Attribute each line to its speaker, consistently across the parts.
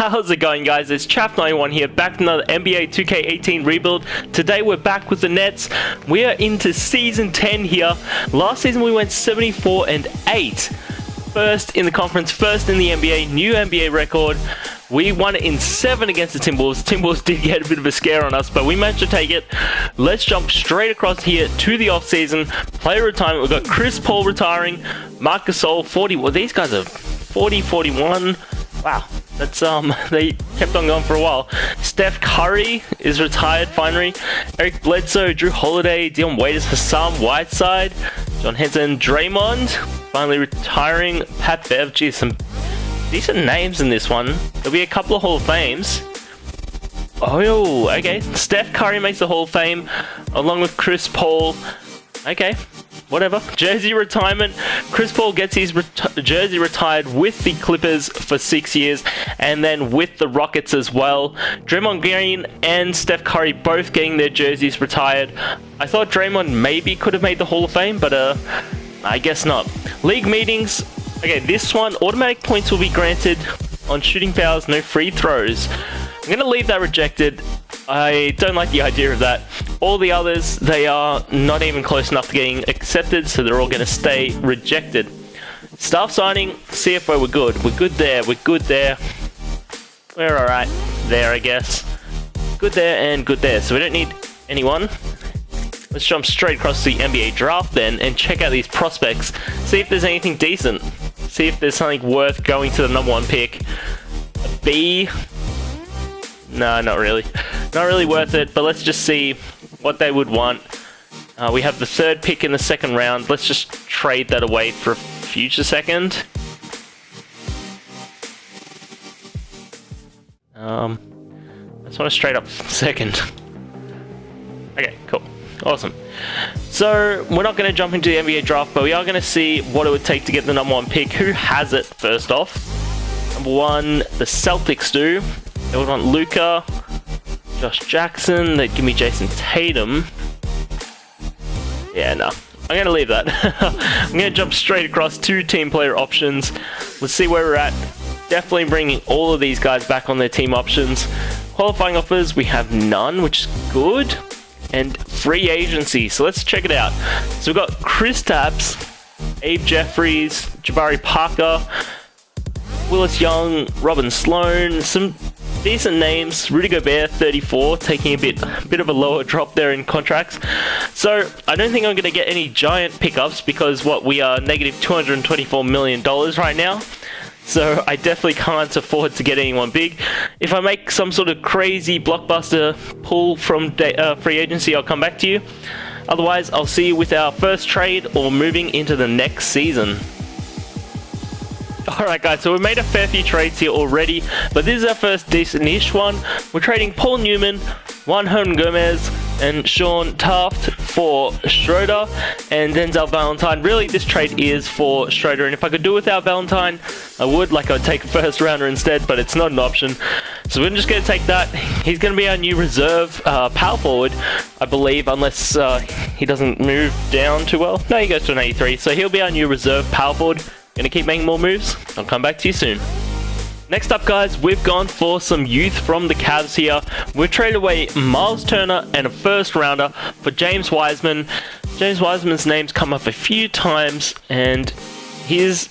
Speaker 1: How's it going, guys? It's Chap91 here, back with another NBA 2K18 rebuild. Today we're back with the Nets. We are into Season 10 here. Last season we went 74-8. First in the conference, first in the NBA, new NBA record. We won it in 7 against the Timberwolves. Timberwolves did get a bit of a scare on us, but we managed to take it. Let's jump straight across here to the offseason. Player retirement, we've got Chris Paul retiring, Marc Gasol, 40. Well, these guys are 40, 41. Wow, that's they kept on going for a while. Steph Curry is retired finally. Eric Bledsoe, Drew Holiday, Dion Waiters, Hassan Whiteside, John Henson, Draymond finally retiring. Pat Bev, geez, some decent names in this one. There'll be a couple of Hall of Fames. Oh, okay. Steph Curry makes the Hall of Fame along with Chris Paul. Okay, whatever. Jersey retirement. Chris Paul gets his jersey retired with the Clippers for 6 years, and then with the Rockets as well. Draymond Green and Steph Curry both getting their jerseys retired. I thought Draymond maybe could have made the Hall of Fame, but I guess not. League meetings. Okay, this one, automatic points will be granted on shooting fouls, no free throws. I'm going to leave that rejected. I don't like the idea of that. All the others, they are not even close enough to getting accepted, so they're all going to stay rejected. Staff signing, CFO, we're good. We're good there. We're good there. We're alright there, I guess. Good there and good there. So we don't need anyone. Let's jump straight across to the NBA draft then and check out these prospects. See if there's anything decent. See if there's something worth going to the #1 pick. A B. No, not really. Not really worth it, but let's just see what they would want. We have the 3rd pick in the 2nd round. Let's just trade that away for a future second. Let's want a straight up 2nd. Okay, cool. Awesome. So, we're not going to jump into the NBA draft, but we are going to see what it would take to get the #1 pick. Who has it, first off? Number 1, the Celtics do. They would want Luka, Josh Jackson. They'd give me Jason Tatum. Yeah, no. I'm going to leave that. I'm going to jump straight across to team player options. Let's see where we're at. Definitely bringing all of these guys back on their team options. Qualifying offers, we have none, which is good. And free agency. So let's check it out. So we've got Chris Tapps, Abe Jeffries, Jabari Parker, Willis Young, Robin Sloan, some decent names. Rudy Gobert, 34, taking a bit of a lower drop there in contracts. So I don't think I'm going to get any giant pickups because we are negative $224 million right now. So I definitely can't afford to get anyone big. If I make some sort of crazy blockbuster pull from free agency, I'll come back to you. Otherwise, I'll see you with our first trade or moving into the next season. Alright guys, so we've made a fair few trades here already, but this is our first decent-ish one. We're trading Paul Newman, Juan Gomez, and Sean Taft for Schroeder and Denzel Valentine. Really, this trade is for Schroeder, and if I could do without Valentine, I would. Like, I'd take a first rounder instead, but it's not an option. So we're just going to take that. He's going to be our new reserve power forward, I believe, unless he doesn't move down too well. No, he goes to an 83, so he'll be our new reserve power forward. Gonna keep making more moves. I'll come back to you soon. Next up, guys, we've gone for some youth from the Cavs here. We've traded away Miles Turner and a first rounder for James Wiseman. James Wiseman's name's come up a few times, and he's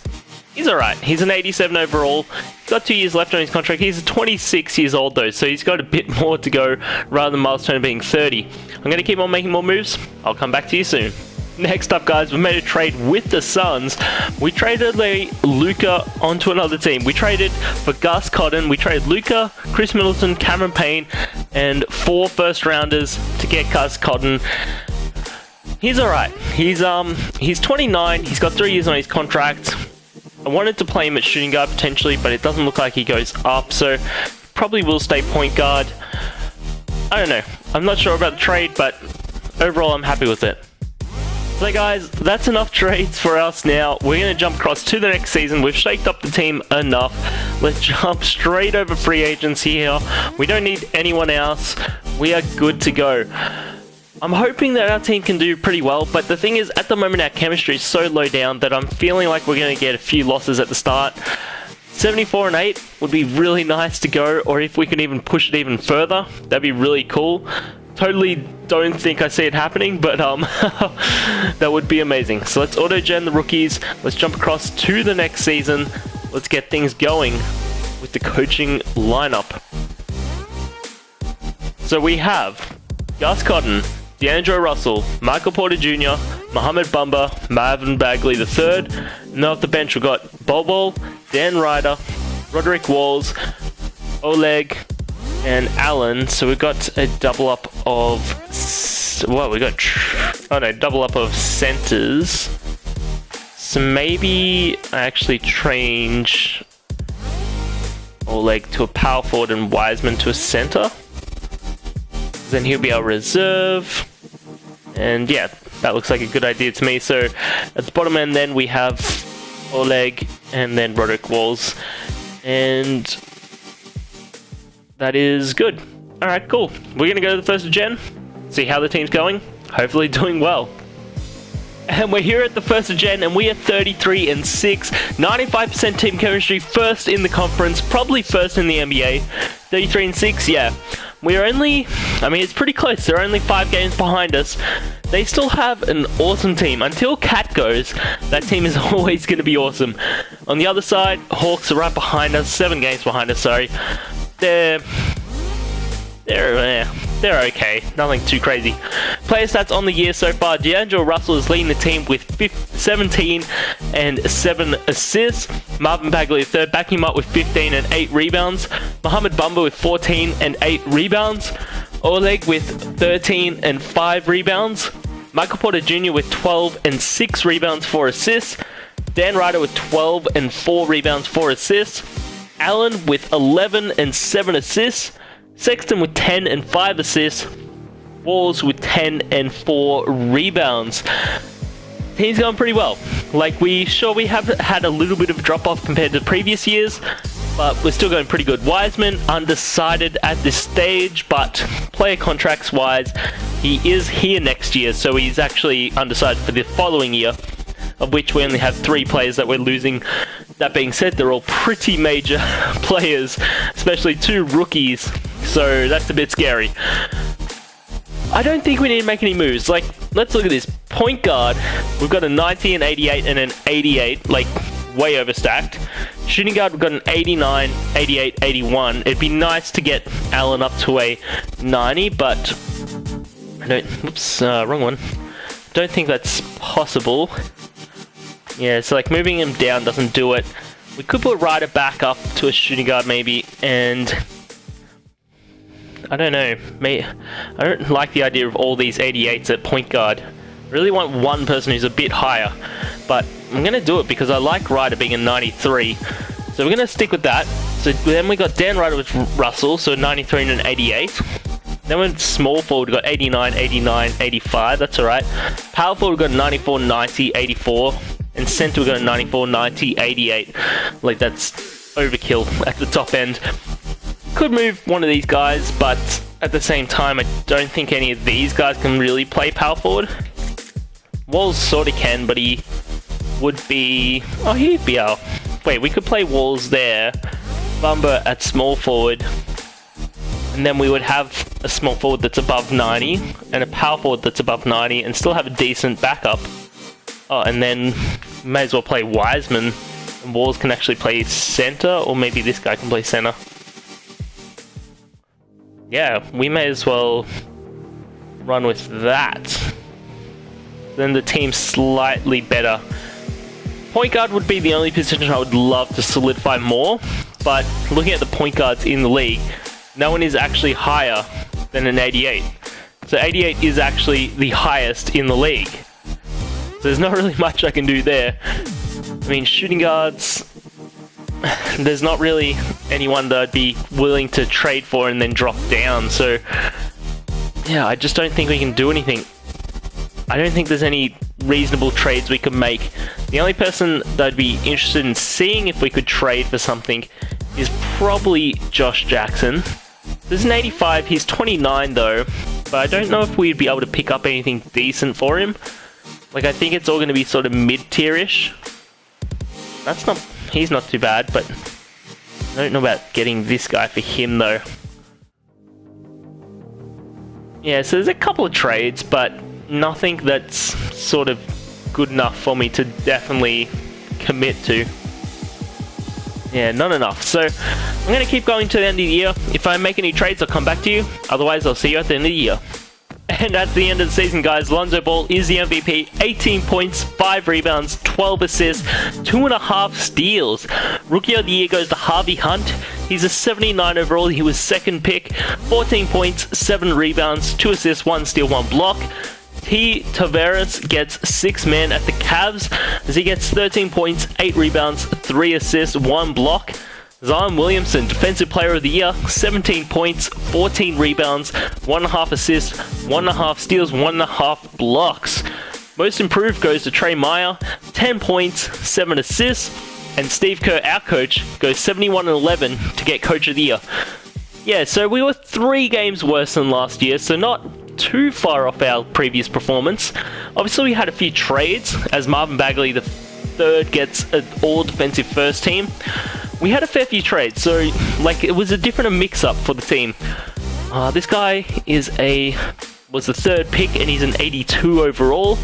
Speaker 1: alright. He's an 87 overall. He's got 2 years left on his contract. He's 26 years old though, so he's got a bit more to go rather than Miles Turner being 30. I'm gonna keep on making more moves. I'll come back to you soon. Next up, guys, we made a trade with the Suns. We traded Luka onto another team. We traded for Gus Cotton. We traded Luka, Chris Middleton, Cameron Payne, and 4 first rounders to get Gus Cotton. He's alright. He's 29. He's got 3 years on his contract. I wanted to play him at shooting guard potentially, but it doesn't look like he goes up, so probably will stay point guard. I don't know. I'm not sure about the trade, but overall I'm happy with it. So guys, that's enough trades for us now. We're going to jump across to the next season. We've shaked up the team enough. Let's jump straight over free agency here. We don't need anyone else. We are good to go. I'm hoping that our team can do pretty well, but the thing is, at the moment our chemistry is so low down that I'm feeling like we're going to get a few losses at the start. 74 and 8 would be really nice to go, or if we can even push it even further, that'd be really cool. Totally don't think I see it happening, but that would be amazing. So let's auto-gen the rookies. Let's jump across to the next season. Let's get things going with the coaching lineup. So we have Gus Cotton, D'Angelo Russell, Michael Porter Jr., Mohamed Bamba, Marvin Bagley III. Now off the bench we've got Bobo, Dan Ryder, Roderick Walls, Oleg, and Allen. So we've got a double up of... well, we got... double up of centers. So maybe I actually change Oleg to a power forward and Wiseman to a center. Then he'll be our reserve. And yeah, that looks like a good idea to me. So at the bottom end then we have Oleg and then Roderick Walls. And that is good. Alright, cool. We're going to go to the first gen, see how the team's going. Hopefully doing well. And we're here at the first gen and we are 33 and 6. 95% team chemistry, first in the conference, probably first in the NBA. 33 and 6, yeah. We're only, I mean, it's pretty close. They're only 5 games behind us. They still have an awesome team. Until Cat goes, that team is always going to be awesome. On the other side, Hawks are right behind us. 7 games behind us, sorry. They're okay. Nothing too crazy. Player stats on the year so far. D'Angelo Russell is leading the team with 17 and 7 assists. Marvin Bagley III backing him up with 15 and 8 rebounds. Mohamed Bamba with 14 and 8 rebounds. Oleg with 13 and 5 rebounds. Michael Porter Jr. with 12 and 6 rebounds, 4 assists. Dan Ryder with 12 and 4 rebounds, 4 assists. Allen with 11 and 7 assists. Sexton with 10 and 5 assists. Walls with 10 and 4 rebounds. Team's going pretty well. Like, we have had a little bit of a drop-off compared to previous years, but we're still going pretty good. Wiseman, undecided at this stage, but player contracts-wise, he is here next year, so he's actually undecided for the following year, of which we only have 3 players that we're losing. That being said, they're all pretty major players, especially 2 rookies, so that's a bit scary. I don't think we need to make any moves. Like, let's look at this. Point guard, we've got a 90 and 88 and an 88, like, way overstacked. Shooting guard, we've got an 89, 88, 81. It'd be nice to get Allen up to a 90, but I don't... Oops, wrong one. Don't think that's possible. Yeah, so like moving him down doesn't do it. We could put Ryder back up to a shooting guard maybe, and I don't know. I don't like the idea of all these 88s at point guard. I really want one person who's a bit higher, but I'm going to do it because I like Ryder being a 93. So we're going to stick with that. So then we got Dan Ryder with Russell, so 93 and an 88. Then we're small forward, we've got 89, 89, 85, that's alright. Power forward, we've got 94, 90, 84. And center, we've got a 94, 90, 88. Like, that's overkill at the top end. Could move one of these guys, but at the same time, I don't think any of these guys can really play power forward. Walls sort of can, but he would be... oh, he'd be our... wait, we could play Walls there. Bamba at small forward. And then we would have a small forward that's above 90, and a power forward that's above 90, and still have a decent backup. Oh, and then may as well play Wiseman, and Walls can actually play center, or maybe this guy can play center. Yeah, we may as well run with that. Then the team's slightly better. Point guard would be the only position I would love to solidify more, but looking at the point guards in the league, no one is actually higher than an 88. So 88 is actually the highest in the league. So there's not really much I can do there. I mean, shooting guards, there's not really anyone that I'd be willing to trade for and then drop down. So yeah, I just don't think we can do anything. I don't think there's any reasonable trades we could make. The only person that I'd be interested in seeing if we could trade for something is probably Josh Jackson. There's an 85, he's 29 though, but I don't know if we'd be able to pick up anything decent for him. Like, I think it's all going to be sort of mid-tier-ish. He's not too bad, but I don't know about getting this guy for him though. Yeah, so there's a couple of trades, but nothing that's sort of good enough for me to definitely commit to. Yeah, not enough. So I'm going to keep going to the end of the year. If I make any trades, I'll come back to you. Otherwise, I'll see you at the end of the year. And at the end of the season, guys, Lonzo Ball is the MVP. 18 points, 5 rebounds, 12 assists, 2.5 steals. Rookie of the Year goes to Harvey Hunt. He's a 79 overall. He was second pick. 14 points, 7 rebounds, 2 assists, 1 steal, 1 block. T. Tavares gets 6 man at the Cavs as he gets 13 points, 8 rebounds, 3 assists, 1 block. Zion Williamson, Defensive Player of the Year, 17 points, 14 rebounds, 1.5 assists, 1.5 steals, 1.5 blocks. Most Improved goes to Trey Meyer, 10 points, 7 assists, and Steve Kerr, our coach, goes 71-11 to get Coach of the Year. Yeah, so we were 3 games worse than last year, so not too far off our previous performance. Obviously, we had a few trades, as Marvin Bagley, the third, gets an all-defensive first team. We had a fair few trades, so like it was a different mix-up for the team. This guy was the third pick, and he's an 82 overall.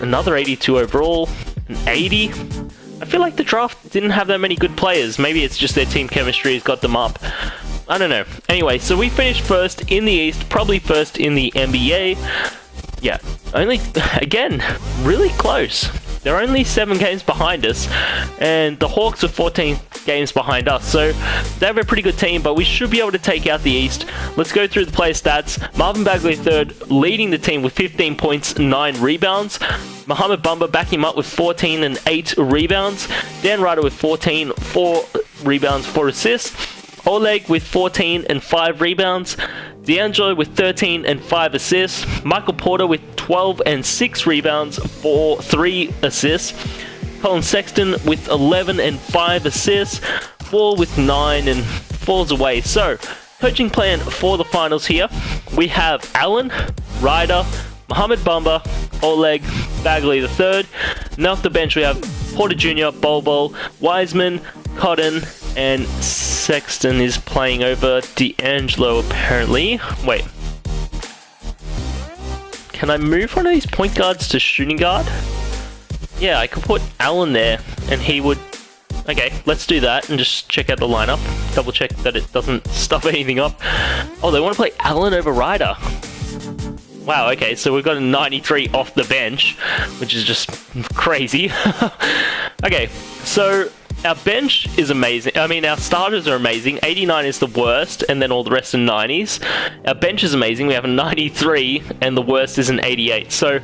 Speaker 1: Another 82 overall, an 80. I feel like the draft didn't have that many good players. Maybe it's just their team chemistry has got them up. I don't know. Anyway, so we finished first in the East, probably first in the NBA. Yeah, only, again, really close. They're only 7 games behind us, and the Hawks are 14 games behind us, so they have a pretty good team, but we should be able to take out the East. Let's go through the player stats. Marvin Bagley third, leading the team with 15 points, 9 rebounds. Mohamed Bamba backing him up with 14 and 8 rebounds. Dan Ryder with 14, 4 rebounds, 4 assists. Oleg with 14 and 5 rebounds. D'Angelo with 13 and 5 assists. Michael Porter with 12 and 6 rebounds for 3 assists. Colin Sexton with 11 and 5 assists. Ball with 9 and falls away. So, coaching plan for the finals here. We have Allen, Ryder, Mohamed Bamba, Oleg, Bagley the third. Now off the bench we have Porter Jr., Bol, Wiseman, Cotton, and Sexton is playing over D'Angelo apparently. Wait. Can I move one of these point guards to shooting guard? Yeah, I could put Allen there and he would... Okay, let's do that and just check out the lineup. Double check that it doesn't stuff anything up. Oh, they want to play Allen over Ryder. Wow, okay, so we've got a 93 off the bench, which is just crazy. Okay, so our bench is amazing. I mean, our starters are amazing. 89 is the worst, and then all the rest are 90s. Our bench is amazing. We have a 93, and the worst is an 88. So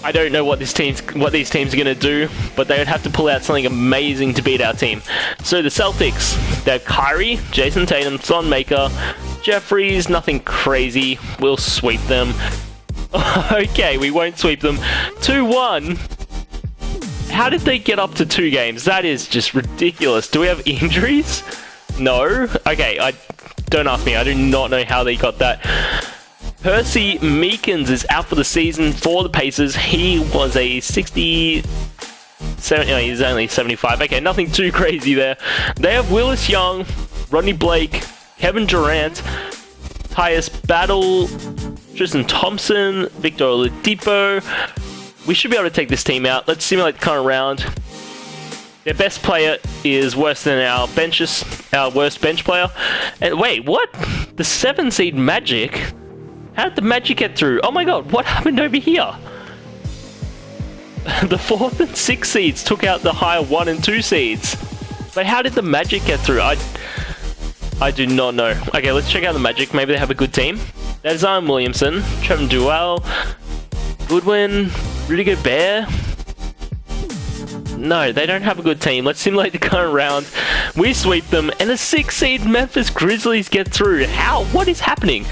Speaker 1: I don't know what these teams are going to do, but they would have to pull out something amazing to beat our team. So the Celtics, they have Kyrie, Jason Tatum, Thon Maker, Jeffries, nothing crazy. We'll sweep them. Okay, we won't sweep them. 2-1. How did they get up to 2 games? That is just ridiculous. Do we have injuries? No? Okay, don't ask me. I do not know how they got that. Percy Meekins is out for the season for the Pacers. He was a 70, no, he's only 75. Okay, nothing too crazy there. They have Willis Young, Rodney Blake, Kevin Durant, Tyus Battle, Tristan Thompson, Victor Oladipo. We should be able to take this team out. Let's simulate the current round. Their best player is worse than our worst bench player. And wait, what? The 7 seed Magic? How did the Magic get through? Oh my god, what happened over here? The 4th and 6th seeds took out the higher 1 and 2 seeds. But how did the Magic get through? I do not know. Okay, let's check out the Magic. Maybe they have a good team. There's Zion Williamson, Trevor Duell, Goodwin, Rudy Gobert. No, they don't have a good team. Let's simulate the current round. We sweep them, and the 6th seed Memphis Grizzlies get through. How? What is happening?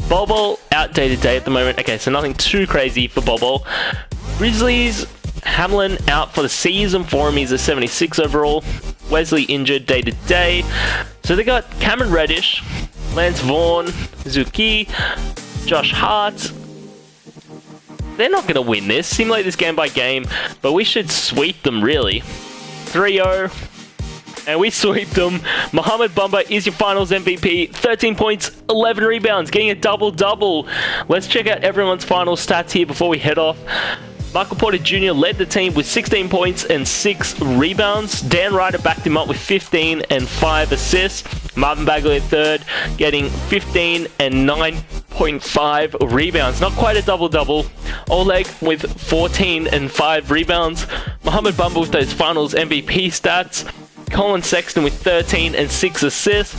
Speaker 1: Bol out day to day at the moment. Okay, so nothing too crazy for Bol. Grizzlies, Hamlin out for the season for him. He's a 76 overall. Wesley injured day to day. So they got Cameron Reddish, Lance Vaughn, Zuki, Josh Hart. They're not going to win this. Simulate this game by game, but we should sweep them, really. 3-0. And we sweep them. Mohamed Bamba is your finals MVP. 13 points, 11 rebounds, getting a double-double. Let's check out everyone's final stats here before we head off. Michael Porter Jr. led the team with 16 points and 6 rebounds. Dan Ryder backed him up with 15 and 5 assists. Marvin Bagley third, getting 15 and 9.5 rebounds. Not quite a double-double. Oleg with 14 and 5 rebounds. Mohamed Bamba with those finals MVP stats. Colin Sexton with 13 and 6 assists.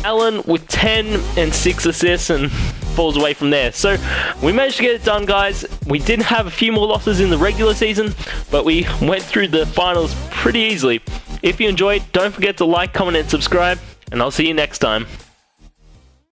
Speaker 1: Allen with 10 and 6 assists and falls away from there. So we managed to get it done, guys. We did have a few more losses in the regular season, but we went through the finals pretty easily. If you enjoyed, don't forget to like, comment, and subscribe, and I'll see you next time.